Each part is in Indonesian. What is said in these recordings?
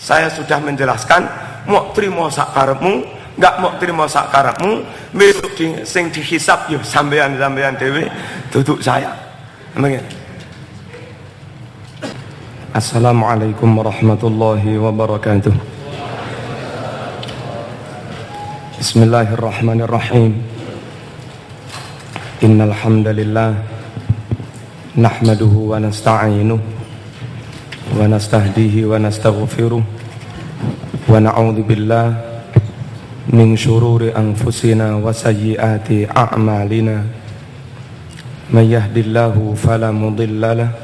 Saya sudah menjelaskan, mau terima sak karepmu, enggak mau terima sak karepmu, besok sing dihisab yo sampean-sampean dhewe, duduk saya. Amin. Assalamualaikum warahmatullahi wabarakatuh. Bismillahirrahmanirrahim. Innal hamdalillah nahmaduhu wa nasta'inuhu wa nastahdihi wa nastaghfiruh wa na'udzu billah min syururi anfusina wa sayyiati a'malina. May yahdihillahu fala mudilla lahu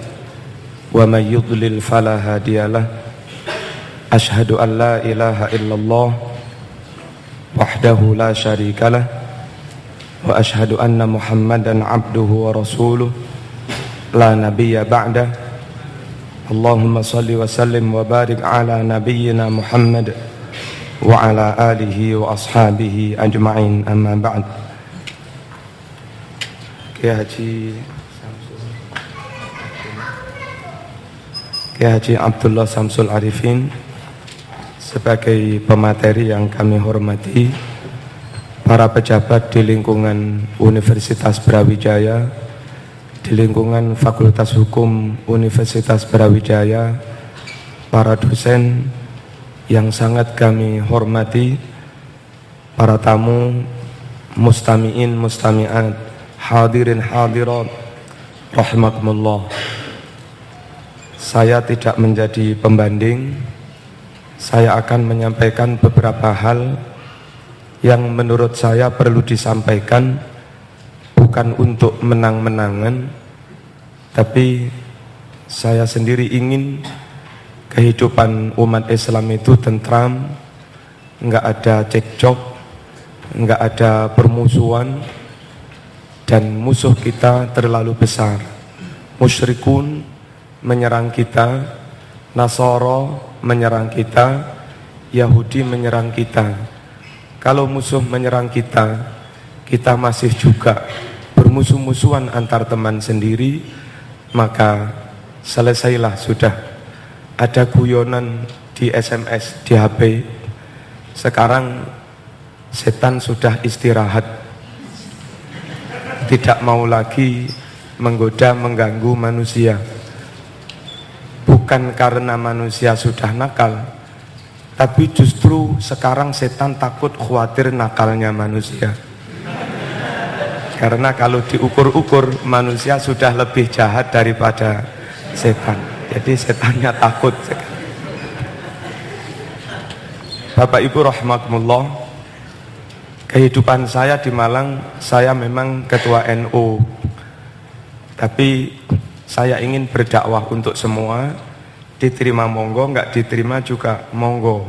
wa may yudlil fala hadiyalah. Asyhadu an la ilaha illallah wahdahu la syarikalah wa asyhadu anna Muhammadan abduhu wa rasuluh la nabiyya ba'dah. Allahumma salli wa sallim wa barik ala nabiyyina Muhammad wa ala alihi wa ashabihi ajma'in, amma ba'd. Kiai Haji Abdullah Samsul Arifin sebagai pemateri yang kami hormati, para pejabat di lingkungan Universitas Brawijaya, di lingkungan Fakultas Hukum Universitas Brawijaya, para dosen yang sangat kami hormati, para tamu, mustami'in, mustami'at, hadirin hadirat, rahimakumullah. Saya tidak menjadi pembanding. Saya akan menyampaikan beberapa hal yang menurut saya perlu disampaikan, bukan untuk menang-menangan, tapi saya sendiri ingin kehidupan umat Islam itu tentram, enggak ada cekcok, enggak ada permusuhan, dan musuh kita terlalu besar. Musyrikun menyerang kita, Nasara menyerang kita, Yahudi menyerang kita. Kalau musuh menyerang kita, kita masih juga bermusuh-musuhan antar teman sendiri, maka selesailah sudah. Ada guyonan di SMS, di HP. Sekarang setan sudah istirahat, tidak mau lagi menggoda, mengganggu manusia. Bukan karena manusia sudah nakal, tapi justru sekarang setan takut khawatir nakalnya manusia. Karena kalau diukur-ukur, manusia sudah lebih jahat daripada setan. Jadi setannya takut. Bapak Ibu rahimakumullah, kehidupan saya di Malang, saya memang ketua NU, tapi saya ingin berdakwah untuk semua. Diterima monggo, enggak diterima juga monggo.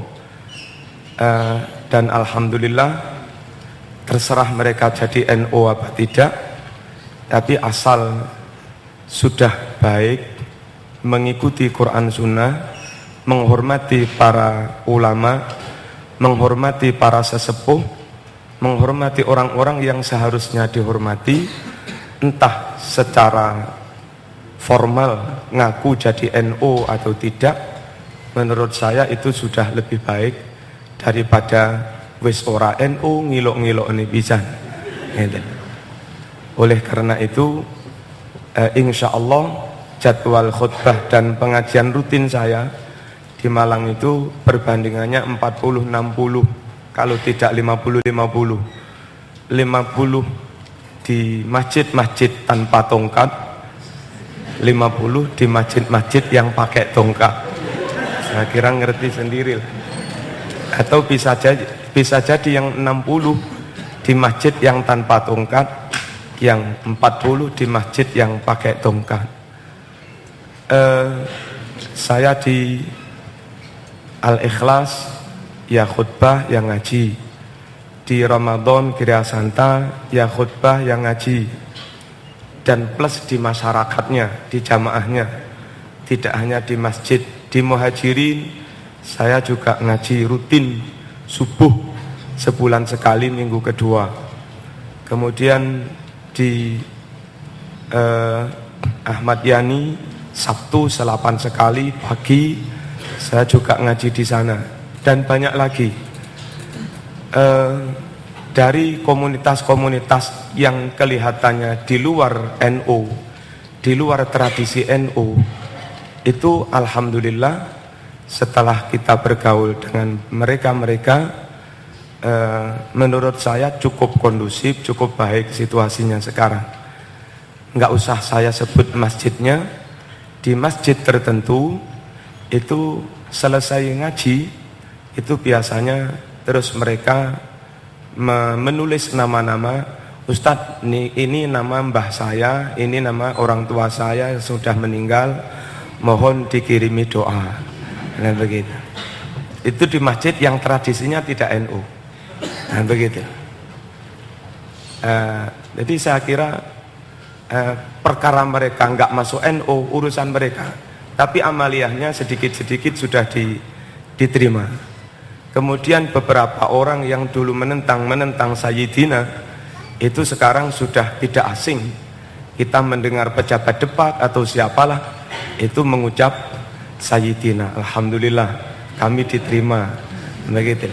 Dan alhamdulillah, terserah mereka jadi NU apa tidak, tapi asal sudah baik, mengikuti Quran Sunnah, menghormati para ulama, menghormati para sesepuh, menghormati orang-orang yang seharusnya dihormati, entah secara formal ngaku jadi NU atau tidak. Menurut saya itu sudah lebih baik daripada wis ora NU ngilok-ngilok ini pisan. Oleh karena itu, insya Allah jadwal khutbah dan pengajian rutin saya di Malang itu perbandingannya 40-60, kalau tidak 50-50. 50 di masjid-masjid tanpa tongkat, 50 di masjid-masjid yang pakai tongkat. Saya kira ngerti sendiri lah. Atau bisa jadi yang 60 di masjid yang tanpa tongkat, yang 40 di masjid yang pakai tongkat. Saya di Al-Ikhlas ya khutbah yang ngaji, di Ramadan Gria Santa ya khutbah yang ngaji, dan plus di masyarakatnya, di jamaahnya, tidak hanya di masjid. Di Muhajirin saya juga ngaji rutin subuh sebulan sekali, minggu kedua. Kemudian di Ahmad Yani Sabtu 8 sekali pagi, Saya juga ngaji di sana dan banyak lagi. Dari komunitas-komunitas yang kelihatannya di luar NU, di luar tradisi NU, itu alhamdulillah setelah kita bergaul dengan mereka-mereka, menurut saya cukup kondusif, cukup baik situasinya sekarang. Nggak usah saya sebut masjidnya. Di masjid tertentu itu selesai ngaji, itu biasanya terus mereka menulis nama-nama, Ustadz ini nama mbah saya, ini nama orang tua saya yang sudah meninggal, mohon dikirimi doa. Nah begitu. Itu di masjid yang tradisinya tidak NU. Nah begitu. Jadi saya kira perkara mereka nggak masuk NU, urusan mereka. Tapi amaliyahnya sedikit-sedikit sudah diterima. Kemudian beberapa orang yang dulu menentang Sayyidina, itu sekarang sudah tidak asing. Kita mendengar pejabat debat atau siapalah, itu mengucap Sayyidina. Alhamdulillah kami diterima. Begitu.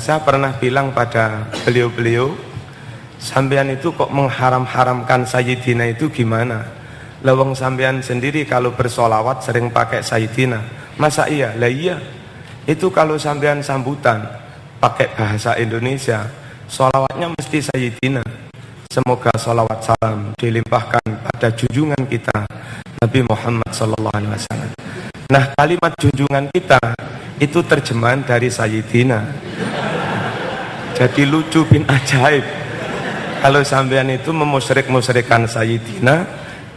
Saya pernah bilang pada beliau-beliau, sampean itu kok mengharam-haramkan Sayyidina itu gimana? Lawang sampean sendiri kalau bersolawat sering pakai Sayyidina. Masa iya? Lah iya. Itu kalau sampean sambutan pakai bahasa Indonesia, solawatnya mesti Sayyidina. Semoga solawat salam dilimpahkan pada junjungan kita Nabi Muhammad SAW. Nah kalimat junjungan kita itu terjemahan dari Sayyidina. Jadi lucu bin ajaib kalau sampean itu memusyrik-musyrikan Sayyidina,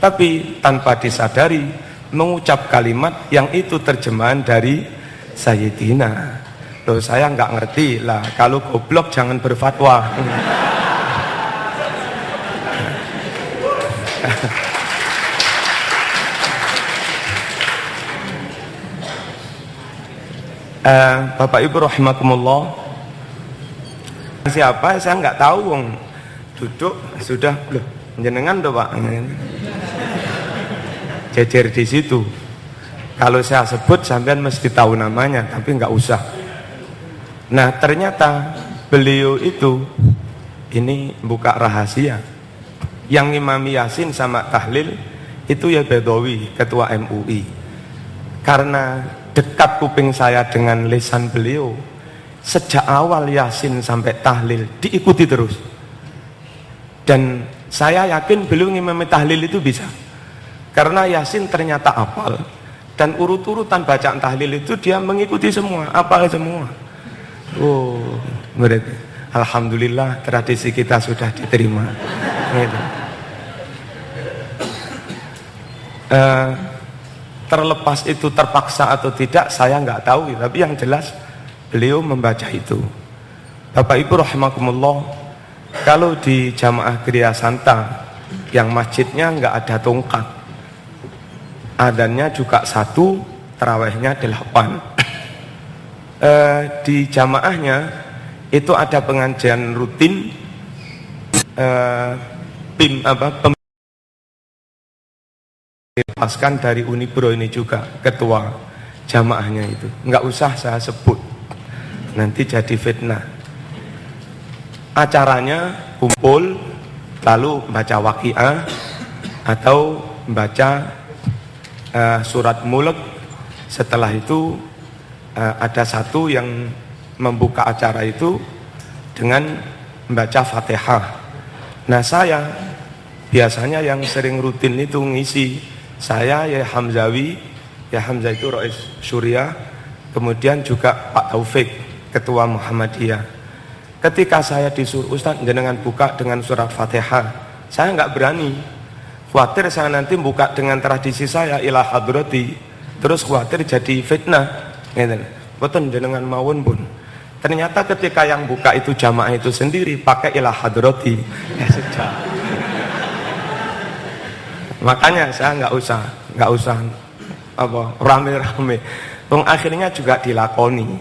tapi tanpa disadari mengucap kalimat yang itu terjemahan dari Sayyidina. Loh saya nggak ngerti lah, kalau goblok jangan berfatwa. Bapak Ibu rahimakumullah, siapa saya nggak tahu, wong duduk sudah loh jenengan tuh Pak, jejer di situ. Kalau saya sebut sampean mesti tahu namanya, tapi nggak usah. Nah ternyata beliau itu ini buka rahasia. Yang ngimami Yasin sama tahlil itu ya Bedawi, ketua MUI. Karena dekat kuping saya dengan lisan beliau, sejak awal Yasin sampai tahlil diikuti terus. Dan saya yakin beliau ngimami tahlil itu bisa. Karena Yasin ternyata hafal. Dan urut-urutan bacaan tahlil itu dia mengikuti semua, apal semua. Oh, berarti alhamdulillah tradisi kita sudah diterima. Gitu. Terlepas itu terpaksa atau tidak saya nggak tahu, tapi yang jelas beliau membaca itu. Bapak Ibu rahimakumullah, kalau di jamaah Kriya Santa yang masjidnya nggak ada tongkat, adanya juga 1, tarawehnya 8. Di jamaahnya itu ada pengajian rutin, lepaskan dari Unibro ini juga ketua jamaahnya itu. Nggak usah saya sebut, nanti jadi fitnah. Acaranya kumpul lalu baca waqiah atau baca surat Mulk. Setelah itu ada satu yang membuka acara itu dengan membaca Fatihah. Nah saya biasanya yang sering rutin itu ngisi, saya ya Hamzawi, ya Hamzah itu Rais Syuriah, kemudian juga Pak Taufik ketua Muhammadiyah. Ketika saya disuruh Ustaz jenengan buka dengan surat Fatihah, saya nggak berani. Khawatir saya nanti buka dengan tradisi saya ila hadrati, terus khawatir jadi fitnah. Betul jenengan mawon pun. Ternyata ketika yang buka itu jamaah itu sendiri pakai ila hadrati. Ya sudah. Makanya saya nggak usah apa rame-rame. Akhirnya juga dilakoni.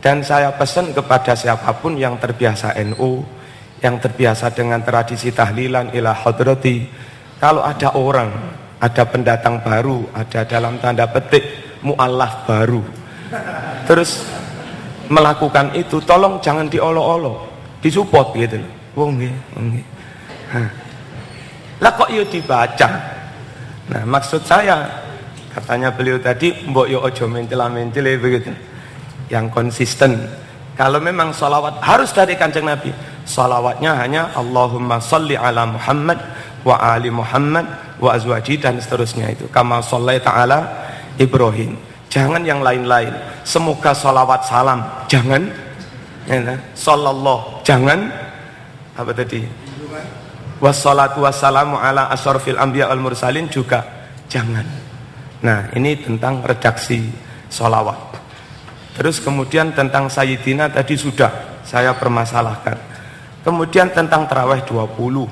Dan saya pesan kepada siapapun yang terbiasa NU, yang terbiasa dengan tradisi tahlilan ila hadrati, kalau ada orang, ada pendatang baru, ada dalam tanda petik mu'allaf baru. Terus melakukan itu tolong jangan diolok-olok, disupport gitu loh. Wong nggih. Lah kok yo dibaca. Nah, maksud saya katanya beliau tadi mbok yo ojo mentil-mentil begitu. Yang konsisten. Kalau memang sholawat harus dari Kanjeng Nabi, sholawatnya hanya Allahumma sholli ala Muhammad wa ali Muhammad wa azwaji dan seterusnya itu. Kama shollaita ala Ibrahim. Jangan yang lain-lain. Semoga sholawat salam. Jangan. Ya, sallallahu. Jangan. Apa tadi? Wassalatu wassalamu ala asyrafil anbiya wal mursalin juga. Jangan. Nah, ini tentang redaksi sholawat. Terus kemudian tentang Sayyidina tadi sudah saya permasalahkan. Kemudian tentang Tarawih 20.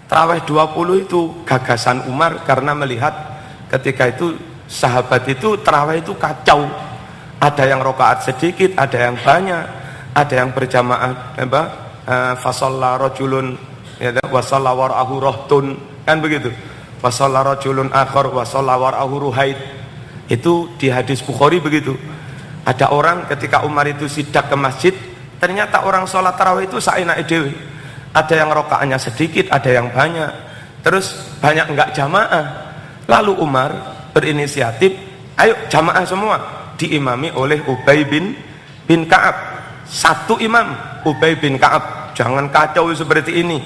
Tarawih 20 itu gagasan Umar karena melihat ketika itu sahabat itu tarawih itu kacau. Ada yang rakaat sedikit, ada yang banyak, ada yang berjamaah fasalla rajulun ya wa shalla wara'ahu rahtun, kan begitu. Wa shalla rajulun akhar wa shalla wara'ahu ruhaid. Itu di hadis Bukhari begitu. Ada orang ketika Umar itu sidak ke masjid, ternyata orang sholat tarawih itu saenake dhewe. Ada yang rakaatnya sedikit, ada yang banyak. Terus banyak enggak jamaah. Lalu Umar berinisiatif, ayo jamaah semua, diimami oleh Ubay bin Ka'ab. Satu imam, Ubay bin Ka'ab. Jangan kacau seperti ini.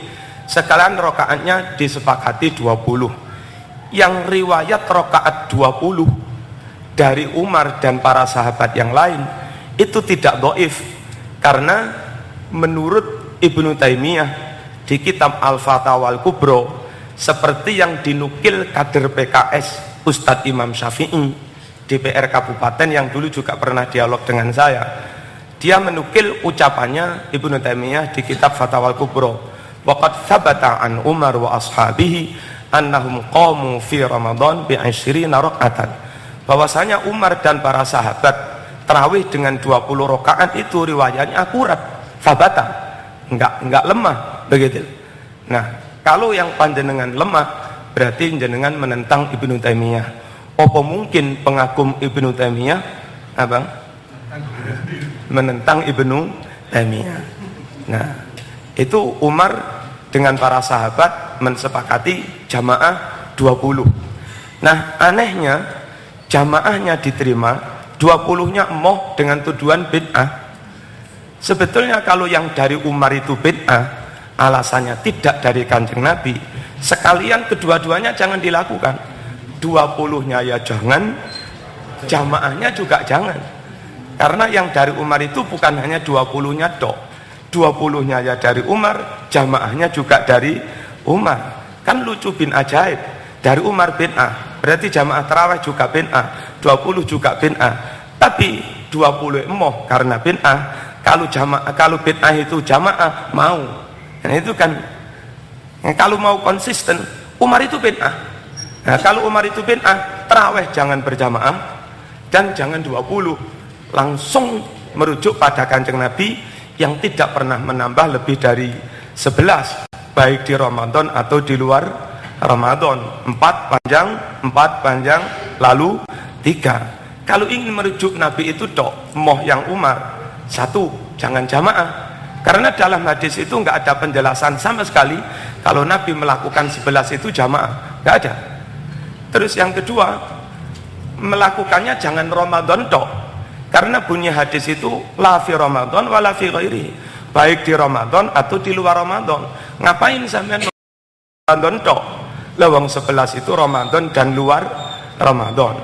Sekalian rakaatnya disepakati 20. Yang riwayat rakaat 20 dari Umar dan para sahabat yang lain itu tidak dhaif, karena menurut Ibnu Taimiyah di kitab Al-Fatawa Al-Kubra, seperti yang dinukil kader PKS Ustadz Imam Syafi'i DPR Kabupaten yang dulu juga pernah dialog dengan saya, dia menukil ucapannya Ibnu Taimiyah di kitab Fatawa Al-Kubra, waqad thabata an Umar wa ashabihi annahum qamu fi Ramadan bi 20 raka'atan, bahwasanya Umar dan para sahabat tarawih dengan 20 rakaat itu riwayatnya akurat, sabata, enggak lemah begitu. Nah, kalau yang panjenengan lemah berarti jenengan menentang Ibnu Taimiyah. Apa mungkin pengagum Ibnu Taimiyah abang menentang Ibnu Taimiyah? Nah, itu Umar dengan para sahabat mensepakati jamaah 20. Nah, anehnya jamaahnya diterima, 20-nya emoh dengan tuduhan bid'ah. Sebetulnya kalau yang dari Umar itu bid'ah, alasannya tidak dari Kanjeng Nabi, sekalian kedua-duanya jangan dilakukan. 20-nya ya jangan, jamaahnya juga jangan. Karena yang dari Umar itu bukan hanya 20-nya tok, 20-nya ya dari Umar, jamaahnya juga dari Umar. Kan lucu bin ajaib, dari Umar bid'ah, berarti jamaah tarawih juga bid'ah, 20 juga bid'ah. Tapi 20 emoh karena bid'ah, kalau bid'ah itu jamaah mau. Dan itu kan kalau mau konsisten, Umar itu bid'ah. Nah, kalau Umar itu bid'ah, tarawih jangan berjamaah dan jangan 20. Langsung merujuk pada Kanjeng Nabi yang tidak pernah menambah lebih dari 11, baik di Ramadan atau di luar Ramadan. 4 panjang lalu 3. Kalau ingin merujuk Nabi itu tok moh yang Umar, 1, jangan jamaah, karena dalam hadis itu enggak ada penjelasan sama sekali kalau Nabi melakukan 11 itu jamaah, enggak ada. Terus yang kedua, melakukannya jangan Ramadan tok, karena bunyi hadis itu la fi Ramadan wa la fi ghairi, baik di Ramadan atau di luar Ramadan. Ngapain sampean Ramadan tok? Lawang 11 itu Ramadan dan luar Ramadan.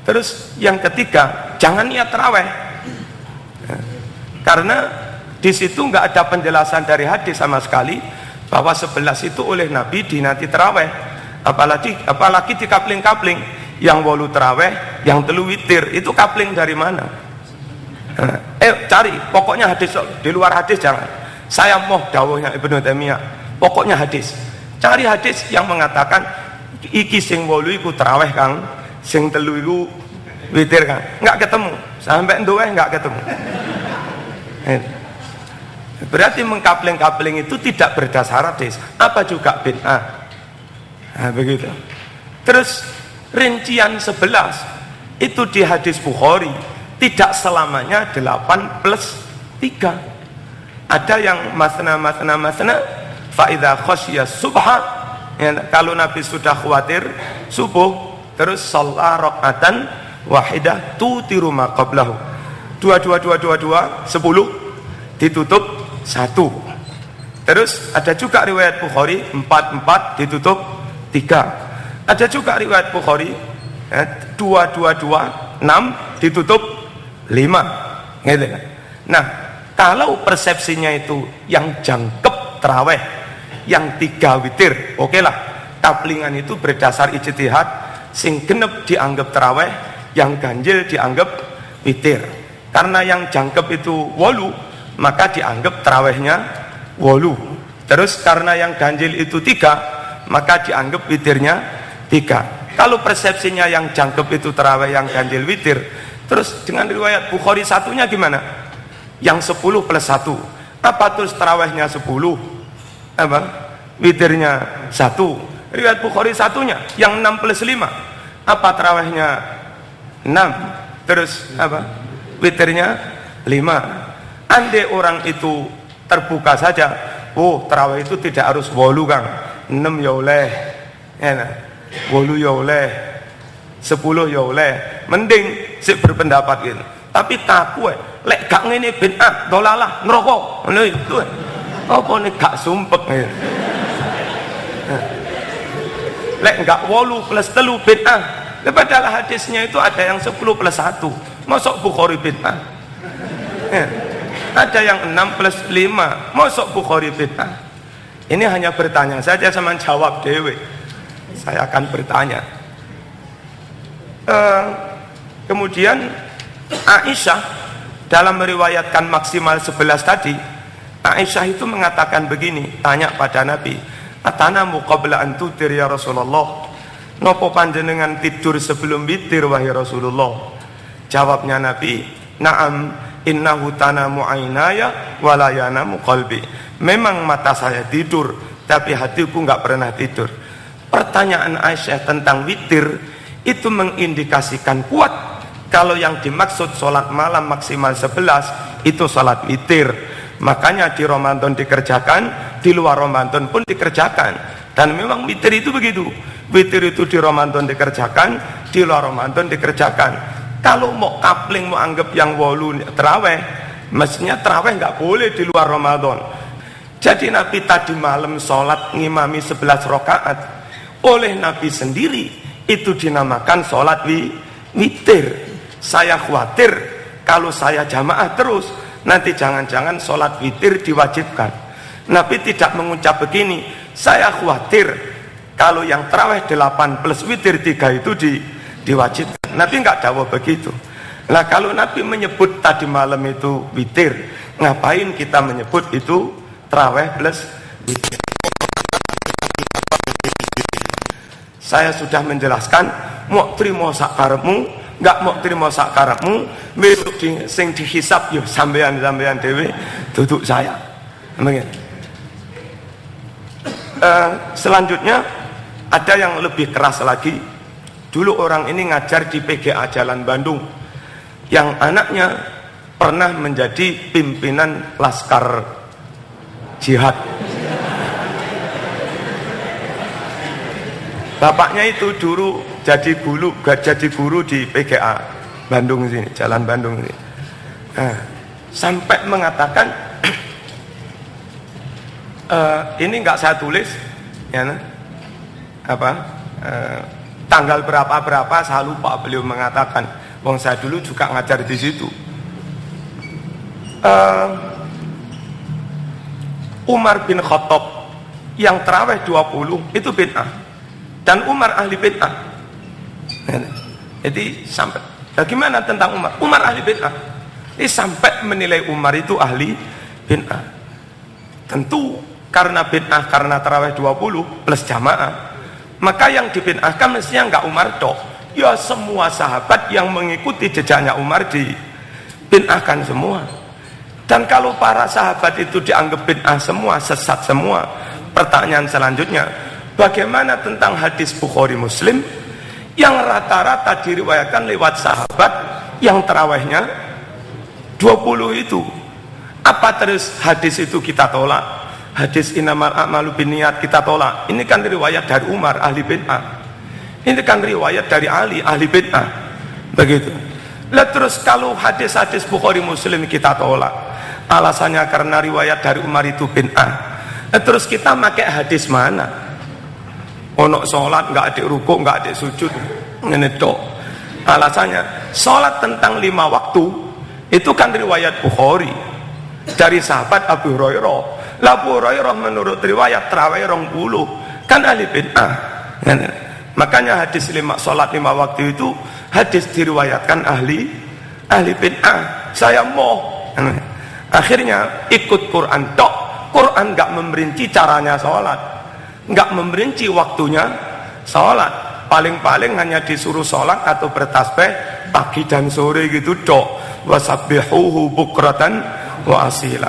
Terus yang ketiga, jangan niat tarawih, karena di situ nggak ada penjelasan dari hadis sama sekali bahwa 11 itu oleh Nabi dinati tarawih. Apalagi di kapling-kapling yang 8 tarawih, yang 3 witir, itu kapling dari mana? Cari, pokoknya hadis, di luar hadis jangan. Saya mau dawuhnya Ibnu Taimiyah, pokoknya hadis. Cari hadis yang mengatakan iki sing 8 iku tarawih Kang, sing 3 iku witir Kang. Enggak ketemu, sampai nduweh enggak ketemu. Berarti mengkapling-kapling itu tidak berdasar hadis, apa juga bid'ah. Nah, begitu. Terus rincian 11 itu di hadis Bukhari tidak selamanya 8 plus 3. Ada yang masna fa idza khasyiya subha, ya, kalau Nabi sudah khawatir subuh terus shalla rakaatan wahidah tutiru ma qablahu, 2 10 ditutup 1. Terus ada juga riwayat Bukhari 4 ditutup 3. Ada juga riwayat Bukhari 2 6 ditutup 5, gitu kan. Nah, kalau persepsinya itu yang jangkep tarawih, yang 3 witir, oke lah. Tablingan itu berdasar ijtihad, sing genep dianggap tarawih, yang ganjil dianggap witir. Karena yang jangkep itu 8, maka dianggap tarawihnya 8. Terus karena yang ganjil itu 3, maka dianggap witirnya 3. Kalau persepsinya yang jangkep itu tarawih, yang ganjil witir, terus dengan riwayat Bukhari satunya gimana? Yang 10 plus 1, apa terus tarawihnya 10, apa witirnya 1? Riwayat Bukhari satunya yang 6 plus 5, apa tarawihnya 6, terus apa witirnya 5. Andai orang itu terbuka saja, oh tarawih itu tidak harus 8 Kang, 6 ya oleh, ya, 8 ya oleh, 10 ya oleh, mending sih berpendapat gitu. Tapi takut lek gak ngene bid'ah dolalah neraka ngono itu apa nek gak sumpek gitu. Lek enggak 8 plus 3 bid'ah, padahal hadisnya itu ada yang 10 plus 1, masuk Bukhari bid'ah, ya. Ada yang 6 plus 5, masuk Bukhari bid'ah. Ini hanya bertanya saja sama jawab dewe. Saya akan bertanya. Kemudian Aisyah dalam meriwayatkan maksimal 11 tadi, Aisyah itu mengatakan begini, tanya pada Nabi, atanamu qabla an tutir ya Rasulullah, nopo panjenengan tidur sebelum witir wahai Rasulullah? Jawabnya Nabi, na'am innahu tanamu ainaya wala yanamu qalbi. Memang mata saya tidur, tapi hatiku enggak pernah tidur. Pertanyaan Aisyah tentang witir itu mengindikasikan kuat kalau yang dimaksud sholat malam maksimal 11 itu sholat witir. Makanya di Ramadan dikerjakan, di luar Ramadan pun dikerjakan. Dan memang witir itu begitu. Witir itu di Ramadan dikerjakan, di luar Ramadan dikerjakan. Kalau mau kapling, mau anggap yang 8 terawih, mestinya terawih nggak boleh di luar Ramadan. Jadi Nabi tadi malam sholat ngimami 11 rakaat, oleh Nabi sendiri itu dinamakan sholat witir. Saya khawatir kalau saya jamaah terus, nanti jangan-jangan sholat witir diwajibkan. Nabi tidak mengucap begini, saya khawatir kalau yang terawih 8 plus witir 3 itu diwajibkan. Nabi nggak jawab begitu. Nah, kalau Nabi menyebut tadi malam itu witir, ngapain kita menyebut itu terawih plus witir? Saya sudah menjelaskan, mau terima sakarepmu, nggak mau terima sakarepmu, besok sing dihisap yo sampean dewe, duduk saya. Selanjutnya ada yang lebih keras lagi. Dulu orang ini ngajar di PGA Jalan Bandung, yang anaknya pernah menjadi pimpinan laskar jihad. Bapaknya itu dulu jadi guru di PGA Bandung sini, Jalan Bandung sini. Nah, sampai mengatakan ini nggak saya tulis, ya, tanggal berapa saya lupa. Beliau mengatakan, wong saya dulu juga ngajar di situ. Umar bin Khattab yang tarawih 20 itu bid'ah. Dan Umar ahli bid'ah. Jadi sampai bagaimana tentang Umar? Umar ahli bid'ah. Ini sampai menilai Umar itu ahli bid'ah. Tentu karena bid'ah, karena tarawih 20 plus jamaah, maka yang dibid'ahkan mestinya enggak Umar toh. Ya semua sahabat yang mengikuti jejaknya Umar dibid'ahkan semua. Dan kalau para sahabat itu dianggap bid'ah semua, sesat semua, pertanyaan selanjutnya, bagaimana tentang hadis Bukhari Muslim yang rata-rata diriwayatkan lewat sahabat yang tarawihnya 20 itu. Apa terus hadis itu kita tolak? Hadis innamal a'malu binniyat kita tolak. Ini kan riwayat dari Umar ahli bid'ah. Ini kan riwayat dari Ali ahli bid'ah. Begitu. Lah terus kalau hadis-hadis Bukhari Muslim kita tolak, alasannya karena riwayat dari Umar itu bid'ah. Terus kita pakai hadis mana? Ono sholat nggak ada rukuk, nggak ada sujud, ngene tok. Alasannya sholat tentang 5 waktu itu kan riwayat Bukhari dari sahabat Abu Hurairah. Lah Abu Hurairah menurut riwayat tarawih 20 kan ahli bid'ah. Makanya hadis sholat 5 waktu itu hadis diriwayatkan ahli bid'ah. Saya mau akhirnya ikut Quran tok. Quran nggak memperinci caranya sholat, nggak memperinci waktunya sholat. Paling-paling hanya disuruh sholat atau bertasbih pagi dan sore gitu tok. Wasabbihuhu bukratan wa asila.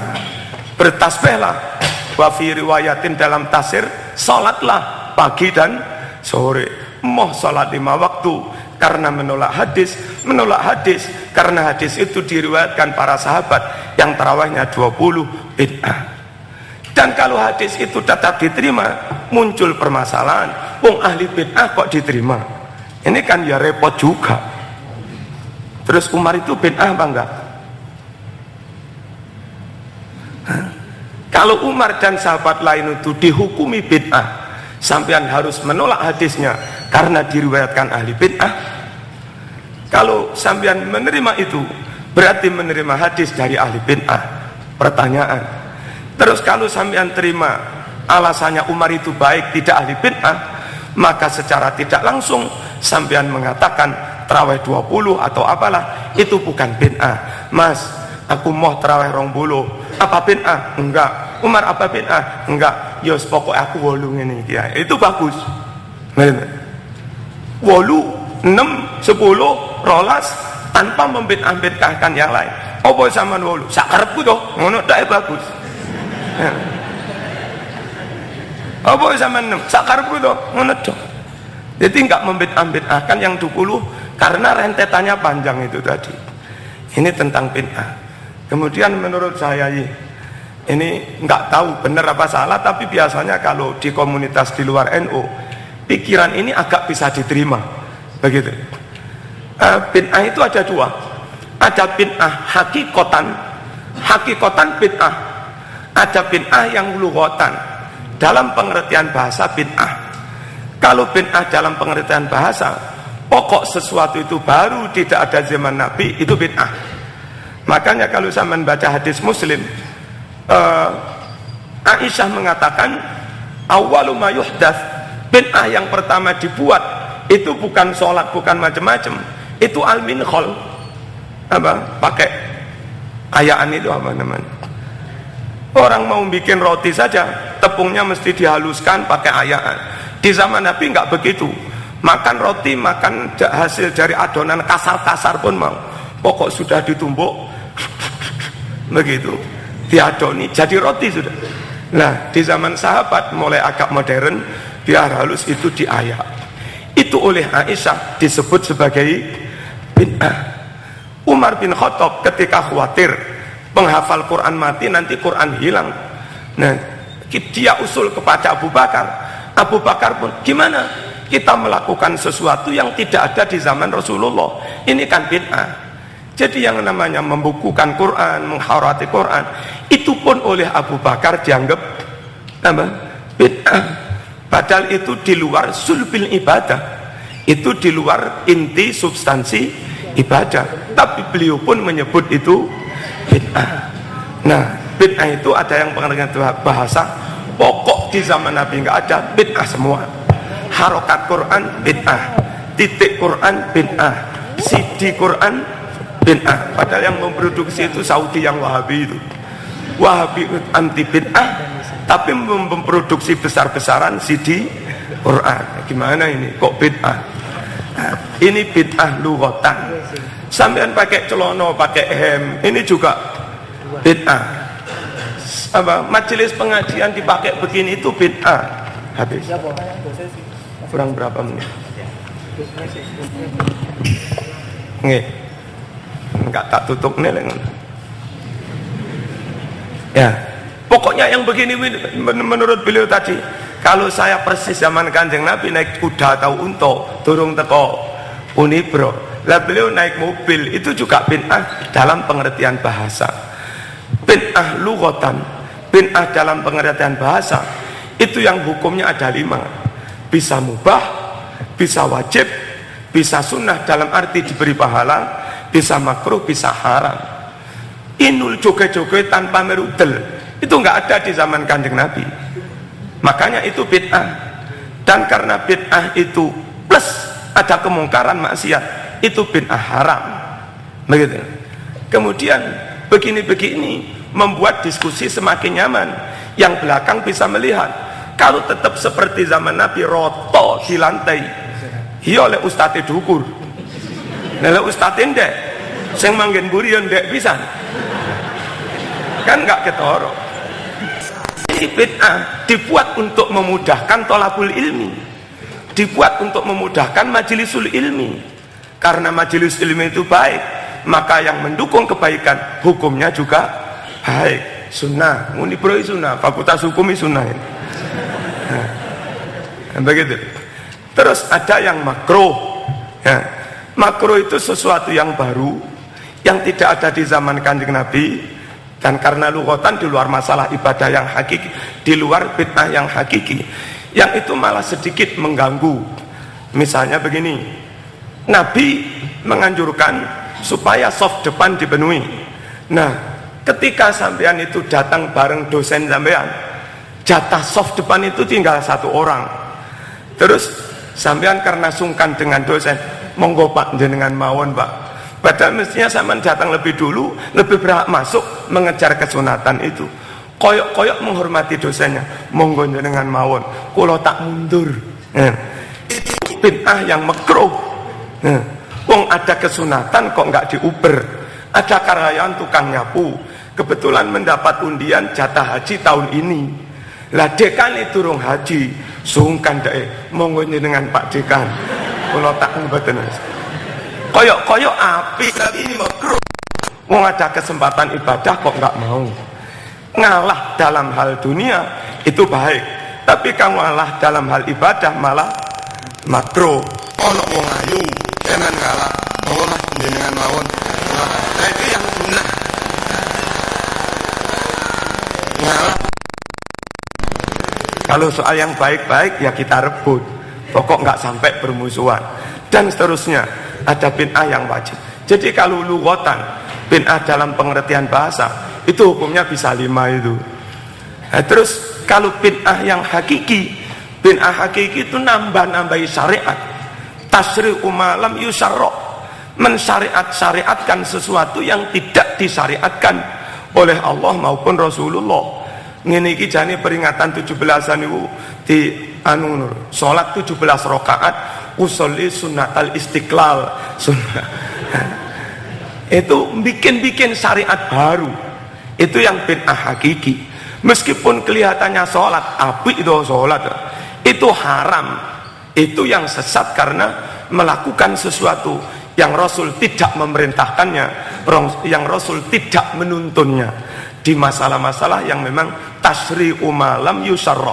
Bertasbihlah. Wa fi riwayatin dalam tafsir sholatlah pagi dan sore. Moh sholat 5 waktu karena menolak hadis karena hadis itu diriwayatkan para sahabat yang tarawihnya 20 bid'ah. Dan kalau hadis itu tetap diterima, muncul permasalahan. Wong ahli bid'ah kok diterima? Ini kan ya repot juga. Terus Umar itu bid'ah apa enggak? Kalau Umar dan sahabat lain itu dihukumi bid'ah, sampean harus menolak hadisnya karena diriwayatkan ahli bid'ah. Kalau sampean menerima itu, berarti menerima hadis dari ahli bid'ah. Pertanyaan. Terus kalau sampean terima alasannya Umar itu baik, tidak ahli bid'ah, maka secara tidak langsung sampean mengatakan tarawih 20 atau apalah itu bukan bid'ah. Mas, aku mau tarawih 20, apa bid'ah? Enggak. Umar apa bid'ah? Enggak. Yos pokoknya aku 8 ini ya. Itu bagus. 8, 6, 10, 12 tanpa membid'ah-bid'ahkan yang lain. Apa sama 8? Sakarepku toh, ngono dak bagus. Apa sama 6? Sakarepku toh, ngono toh. Jadi enggak membid'ah-bid'ahkan yang 20 karena rentetannya panjang itu tadi. Ini tentang bid'ah. Kemudian menurut saya ini enggak tahu benar apa salah, tapi biasanya kalau di komunitas di luar NU pikiran ini agak bisa diterima. Begitu. Bid'ah itu ada 2. Ada bid'ah hakikotan bid'ah. Ada bid'ah yang lughatan. Dalam pengertian bahasa bid'ah. Kalau bid'ah dalam pengertian bahasa, pokok sesuatu itu baru tidak ada zaman Nabi, itu bid'ah. Makanya kalau saya membaca hadis Muslim, Aisyah mengatakan awwalu ma yuhdats, bid'ah yang pertama dibuat itu bukan sholat, bukan macam-macam, itu al-minkhol. Apa? Pakai ayaan itu apa namanya? Orang mau bikin roti saja, tepungnya mesti dihaluskan pakai ayaan. Di zaman Nabi enggak begitu. Makan roti, makan hasil dari adonan kasar-kasar pun mau. Pokok sudah ditumbuk begitu, diadoni jadi roti sudah. Nah, di zaman sahabat mulai agak modern, biar halus itu diayak. Itu oleh Aisyah disebut sebagai bid'ah. Umar bin Khattab ketika khawatir penghafal Quran mati, nanti Quran hilang. Nah, dia usul kepada Abu Bakar. Abu Bakar pun, gimana kita melakukan sesuatu yang tidak ada di zaman Rasulullah? Ini kan bid'ah. Jadi yang namanya membukukan Quran, menghormati Quran, itu pun oleh Abu Bakar dianggap apa? Bid'ah. Padahal itu di luar sulbil ibadah, itu di luar inti substansi ibadah. Tapi beliau pun menyebut itu bid'ah. Nah, bid'ah itu ada yang pengertian bahasa pokok di zaman Nabi nggak ada, bid'ah semua. Harokat Quran bid'ah, titik Quran bid'ah, CD Quran bid'ah. Padahal yang memproduksi itu Saudi yang Wahabi itu. Wahabi anti bid'ah, tapi memproduksi besar-besaran CD Quran. Gimana ini? Kok bid'ah? Nah, ini bid'ah lughatan. Sampean pakai celono, pakai hem, ini juga bid'ah. Apa majelis pengajian dipakai begini itu bid'ah. Habis. Kurang berapa menit? Nggih. Enggak tak tutup nih. Ya, pokoknya yang begini menurut beliau tadi, kalau saya persis zaman Kanjeng Nabi naik kuda atau unta, turung teko Unibro, lah beliau naik mobil, itu juga bid'ah dalam pengertian bahasa. Bid'ah lughatan, bid'ah dalam pengertian bahasa, itu yang hukumnya ada 5. Bisa mubah, bisa wajib, bisa sunnah dalam arti diberi pahala, bisa makruh, bisa haram. Inul joget-joget tanpa merudel, itu nggak ada di zaman Kanjeng Nabi. Makanya itu bid'ah. Dan karena bid'ah itu plus ada kemungkaran maksiat, itu bid'ah haram. Begitu. Kemudian begini-begini membuat diskusi semakin nyaman. Yang belakang bisa melihat, kalau tetap seperti zaman Nabi, roto di lantai, iya oleh ustadz dukur, oleh ustadz ndek, sing manggen buri ndek pisan, kan nggak ketoro. Ini bid'ah dibuat untuk memudahkan tolabul ilmi, dibuat untuk memudahkan majelisul ilmi. Karena majelis ilmi itu baik, maka yang mendukung kebaikan hukumnya juga baik. Sunnah, Unibroi sunnah, fakultas hukumi sunnah. Nah, begitu. Terus ada yang makruh. Ya, makruh itu sesuatu yang baru, yang tidak ada di zaman Kanjeng Nabi, dan karena lughatan di luar masalah ibadah yang hakiki, di luar bid'ah yang hakiki, yang itu malah sedikit mengganggu. Misalnya begini, Nabi menganjurkan supaya soft depan dipenuhi. Nah, ketika sampean itu datang bareng dosen sampean, jatah soft depan itu tinggal 1 orang. Terus sampean karena sungkan dengan dosen, monggo Pak jenengan mawon Pak. Padahal mestinya sampean datang lebih dulu, lebih berhak masuk mengejar kesunatan itu. Koyok-koyok menghormati dosennya, monggo jenengan mawon, kula tak mundur. Itu bid'ah yang makruh. Wong ada kesunatan kok nggak diuber. Ada karyawan tukang nyapu, kebetulan mendapat undian jatah haji tahun ini. Lah dekan itu durung haji, sungkan deh, monggo dengan Pak Dekan. Kalau tak mboten. Koyok-koyok api, tapi ini makruh. Wong ada kesempatan ibadah kok nggak mau. Ngalah dalam hal dunia itu baik, tapi kamu ngalah dalam hal ibadah malah makruh. Ono wong ayu, jangan ngalah. Monggo Mas jenengan mawon. Nah, itu yang sunnah. Ngalah. Kalau soal yang baik-baik ya kita rebut, pokok nggak sampai bermusuhan dan seterusnya. Ada bid'ah yang wajib. Jadi kalau lughatan, bid'ah dalam pengertian bahasa, itu hukumnya bisa 5 itu. Nah, terus kalau bid'ah yang hakiki, bid'ah hakiki itu nambah-nambahi syariat. Tasri'u ma lam yusarra, mensyariat-syariatkan sesuatu yang tidak disyariatkan oleh Allah maupun Rasulullah. Ngene iki jane peringatan 17-an niku di salat 17 rakaat usolli sunnatal istiqlal sunnah. Itu bikin syariat baru. Itu yang bid'ah hakiki. Meskipun kelihatannya sholat, apik itu sholat, itu haram. Itu yang sesat karena melakukan sesuatu yang Rasul tidak memerintahkannya, yang Rasul tidak menuntunnya di masalah-masalah yang memang tasri'u ma lam yusarra,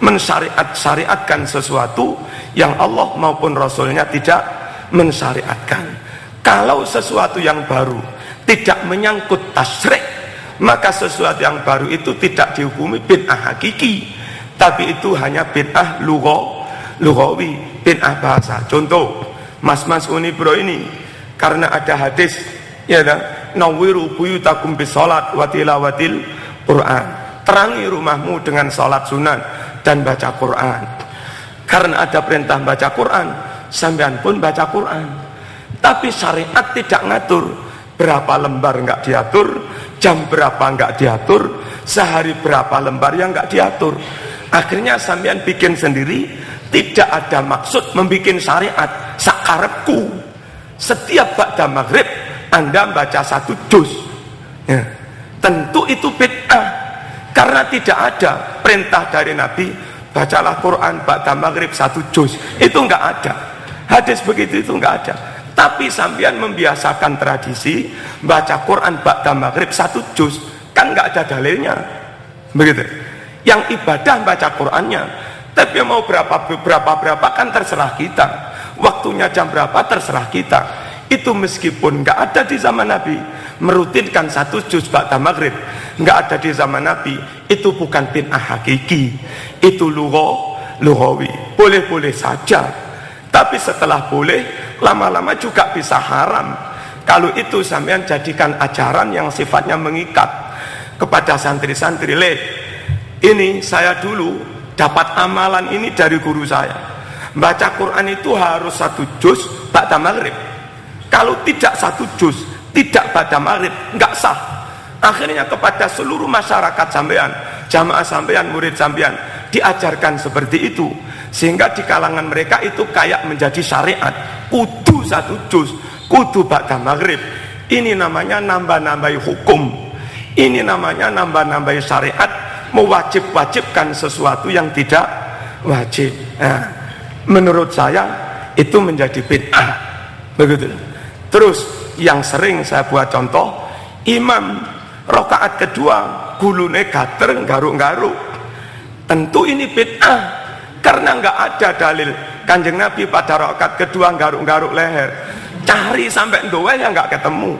mensyariatkan sesuatu yang Allah maupun Rasulnya tidak mensyariatkan. Kalau sesuatu yang baru tidak menyangkut tasrik, maka sesuatu yang baru itu tidak dihukumi bid'ah hakiki, tapi itu hanya bid'ah lughawi, bid'ah bahasa. Contoh, mas-mas Unibro ini karena ada hadis ya nawiru buyutakum bisolat wa tilawatil Quran, terangi rumahmu dengan salat sunnah dan baca Quran. Karena ada perintah baca Quran, sampean pun baca Quran. Tapi syariat tidak ngatur berapa lembar, nggak diatur, jam berapa nggak diatur, sehari berapa lembar yang nggak diatur. Akhirnya sampean bikin sendiri, tidak ada maksud membikin syariat sakarepku. Setiap ba'da maghrib Anda baca 1 juz ya. Tentu itu bid'ah, karena tidak ada perintah dari Nabi bacalah Quran ba'da maghrib 1 juz, itu enggak ada. Hadis begitu itu nggak ada. Tapi sampean membiasakan tradisi baca Quran ba'da maghrib 1 juz, kan nggak ada dalilnya. Begitu. Yang ibadah baca Qurannya, tapi mau berapa kan terserah kita. Waktunya jam berapa terserah kita. Itu meskipun nggak ada di zaman Nabi, merutinkan 1 juz ba'da maghrib, nggak ada di zaman Nabi, itu bukan bid'ah hakiki, itu lughawi. Boleh-boleh saja. Tapi setelah boleh, lama-lama juga bisa haram. Kalau itu sampean jadikan ajaran yang sifatnya mengikat kepada santri-santri. Ini saya dulu dapat amalan ini dari guru saya. Baca Quran itu harus 1 juz ba'da maghrib. Kalau tidak 1 juz, tidak ba'da maghrib, enggak sah. Akhirnya kepada seluruh masyarakat sampean, jamaah sampean, murid sampean, diajarkan seperti itu. Sehingga di kalangan mereka itu kayak menjadi syariat, kudu 1 juz, kudu ba'da maghrib. Ini namanya nambah-nambahi hukum, ini namanya nambah-nambahi syariat, mewajib-wajibkan sesuatu yang tidak wajib. Nah, menurut saya itu menjadi bid'ah. Begitu. Terus yang sering saya buat contoh, imam rakaat kedua gulune gater garuk-garuk, tentu ini bid'ah. Karena nggak ada dalil Kanjeng Nabi pada rakaat kedua garuk-garuk leher. Cari sampai doa ya nggak ketemu.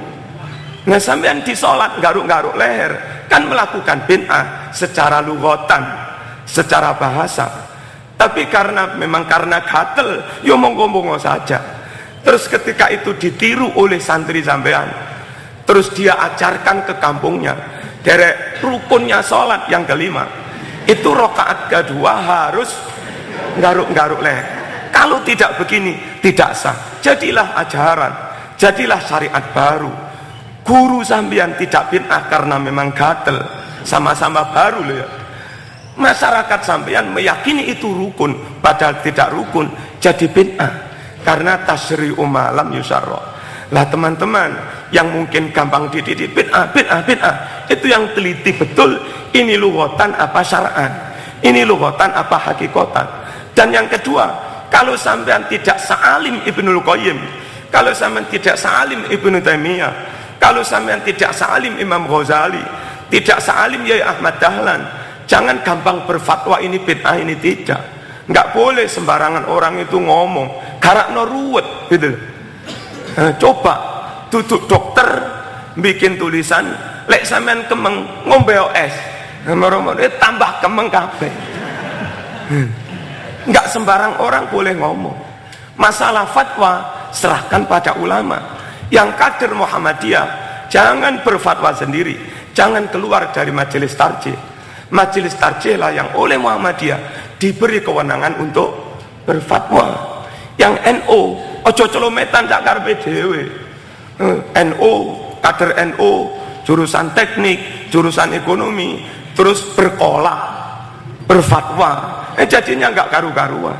Nah sampean di sholat garuk-garuk leher kan melakukan bid'ah secara lughatan, secara bahasa. Tapi memang karena gatel, yo monggo-monggo saja. Terus ketika itu ditiru oleh santri sampean, terus dia ajarkan ke kampungnya, derek rukunnya sholat yang kelima, itu rakaat kedua harus garuk-garuk leher. Kalau tidak begini tidak sah. Jadilah ajaran, jadilah syariat baru. Guru sampean tidak bid'ah karena memang gatel, sama-sama baru loh ya. Masyarakat sampean meyakini itu rukun, padahal tidak rukun, jadi bid'ah karena tasyri'u malam yusarra. Lah teman-teman yang mungkin gampang dididik bid'ah, itu yang teliti betul ini lughatan apa syar'an, ini lughatan apa hakikatan. Dan yang kedua, kalau sampean tidak sa'alim Ibnul Qayyim, kalau sampean tidak sa'alim Ibnu Taimiyah, kalau sampean tidak sa'alim Imam Ghazali, tidak sa'alim Yai Ahmad Dahlan, jangan gampang berfatwa ini bid'ah, ini tidak. Nggak boleh sembarangan orang itu ngomong karakno ruwet gitu. Coba duduk dokter bikin tulisan lek sampean kemeng ngombe es, tambah kemeng kabeh. Nggak sembarang orang boleh ngomong. Masalah fatwa serahkan pada ulama. Yang kader Muhammadiyah jangan berfatwa sendiri, jangan keluar dari majelis tarjih. Majelis tarjih lah yang oleh Muhammadiyah diberi kewenangan untuk berfatwa. Yang NU ojo celometan tak karepe dhewe. NU, kader NU, jurusan teknik, jurusan ekonomi, terus berkolah, berfatwa. Jadinya nggak karu-karuan.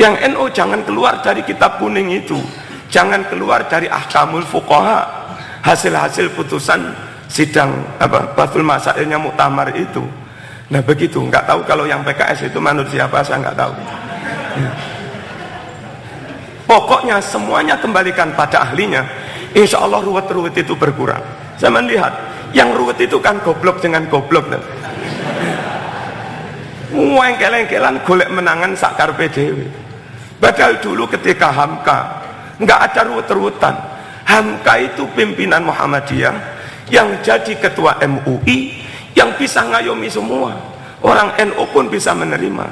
Yang NU jangan keluar dari kitab kuning itu, jangan keluar dari ahkamul fuqaha, hasil-hasil putusan sidang batul masailnya muktamar itu. Nah begitu, nggak tahu kalau yang PKS itu manut siapa, saya nggak tahu. Pokoknya semuanya kembalikan pada ahlinya, insya Allah ruwet-ruwet itu berkurang. Saya melihat yang ruwet itu kan goblok dengan goblok. Wengkel-engkelan golek menangan sakar PDW. Padahal dulu ketika Hamka nggak ada ruwet-ruwetan. Hamka itu pimpinan Muhammadiyah yang jadi ketua MUI, yang bisa ngayomi semua. Orang NU pun bisa menerima.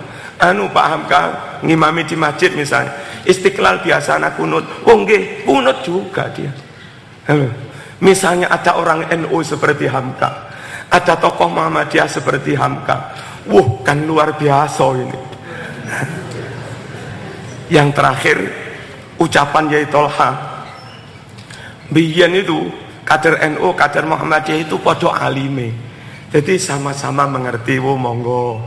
Pak Hamka ngimami di masjid misalnya, Istiqlal biasa anak kunut, nggih kunut juga dia. Halo. Misalnya ada orang NU seperti Hamka, ada tokoh Muhammadiyah seperti Hamka. Kan luar biasa ini. Yang terakhir ucapan Yai Tolha. Biyen itu kader NU, kader Muhammadiyah itu podo alime. Jadi sama-sama mengerti, monggo.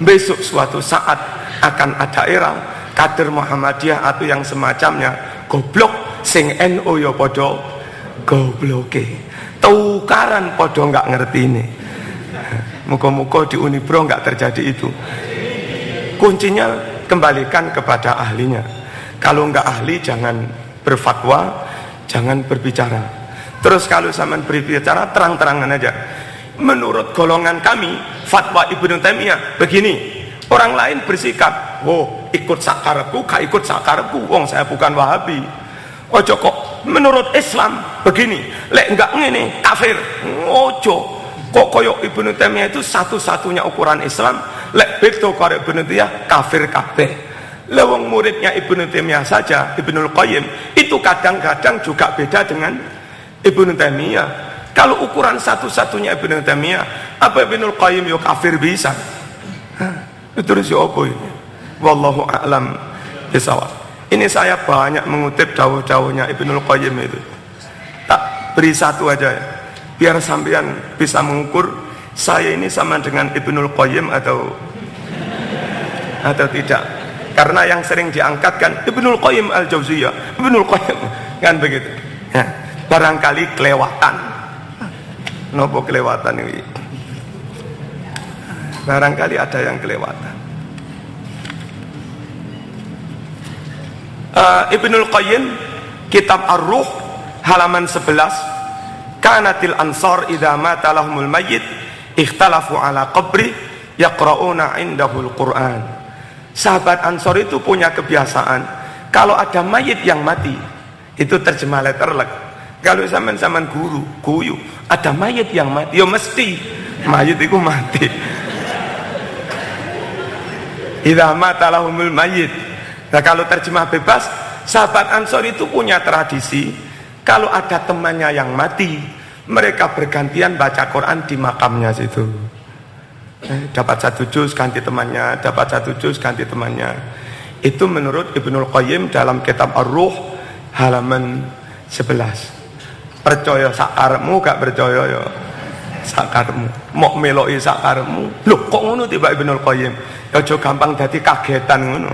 Besok suatu saat akan ada era kader Muhammadiyah atau yang semacamnya goblok, sing NU ya podo gobloke. Tukaran podo nggak ngerti ini. Muka-muka di Unibro nggak terjadi itu. Kuncinya kembalikan kepada ahlinya. Kalau enggak ahli jangan berfatwa, jangan berbicara. Terus kalau sampean berbicara terang-terangan aja. Menurut golongan kami, fatwa Ibnu Taimiyah begini. Orang lain bersikap, oh ikut sakarepku, gak ikut sakarepku, wong saya bukan Wahabi. Ojo kok menurut Islam begini, lek enggak ngene kafir. Ojo kok koyok Ibnu Taimiyah itu satu-satunya ukuran Islam, lek beda karo Ibnu Taimiyah kafir kabeh. Lewong muridnya Ibnu Taimiyah saja, Ibnul Qayyim itu kadang-kadang juga beda dengan Ibnu Taimiyah. Kalau ukuran satu-satunya Ibnu Taimiyah, apa Ibnul Qayyim yo kafir bisa? Terus yo apa ini? Wallahu a'lam bishawab. Ini saya banyak mengutip dawuh-dawuhnya Ibnul Qayyim itu. Tak beri satu aja ya, biar sampean bisa mengukur saya ini sama dengan Ibnul Qayyim atau tidak. Karena yang sering diangkat kan Ibnul Qayyim al-Jauziyah, Ibnul Qayyim kan begitu. Ya, barangkali kelewatan. Nopo kelewatan ini? Barangkali ada yang kelewatan. Ibnul Qayyim kitab Ar-Ruh halaman 11, kanatil ansar idza mata lahumul mayyit ikhtalafu ala qabri yaqra'una indahul Qur'an. Sahabat Ansor itu punya kebiasaan kalau ada mayit yang mati itu terjemah letterlek. Kalau zaman-zaman guyu ada mayit yang mati, ya mesti mayit itu mati. Idza mata lahumul mayyit. Nah, kalau terjemah bebas, sahabat Ansor itu punya tradisi kalau ada temannya yang mati, mereka bergantian baca Quran di makamnya situ. Dapat satu juz ganti temannya, dapat satu juz ganti temannya. Itu menurut Ibnul Qayyim dalam kitab Ar-Ruh halaman 11. Percaya sakarmu, gak percaya ya sakarmu. Mok meloi sakarmu. Loh kok ngono tiba Ibnul Qayyim? Aja gampang dadi kagetan ngono.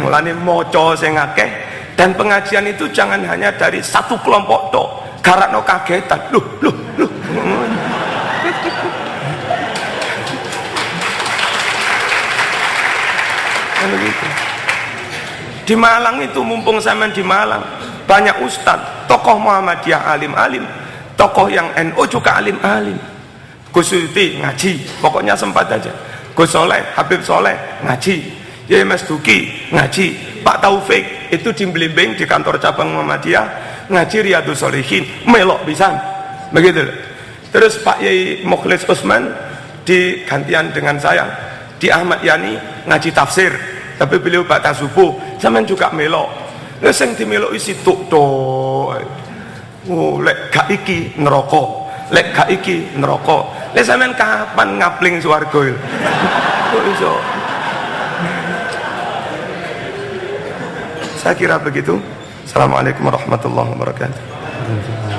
Mulane maca sing akeh dan pengajian itu jangan hanya dari satu kelompok tok. Garakno kagetan. Loh. Begitu. Di Malang itu mumpung sampean di Malang, banyak ustadz, tokoh Muhammadiyah alim-alim, tokoh yang NU juga alim-alim. Gus Suti ngaji, pokoknya sempat aja. Gus Soleh, Habib Soleh ngaji. Yai Mas Duki ngaji. Pak Taufik itu di Blimbing di kantor cabang Muhammadiyah ngaji Riyadhus Shalihin, melok pisan. Begitu. Terus Pak Yai Mukhlis Usman digantian dengan saya di Ahmad Yani ngaji tafsir. Tapi beliau batas subuh, sampean juga melok. Lah sing dimeloki situk to. Oh, lek gak iki neraka. Lek gak iki neraka. Lek sampean kapan ngapling swarga iki? Kok iso? Saya kira begitu. Assalamualaikum warahmatullahi wabarakatuh.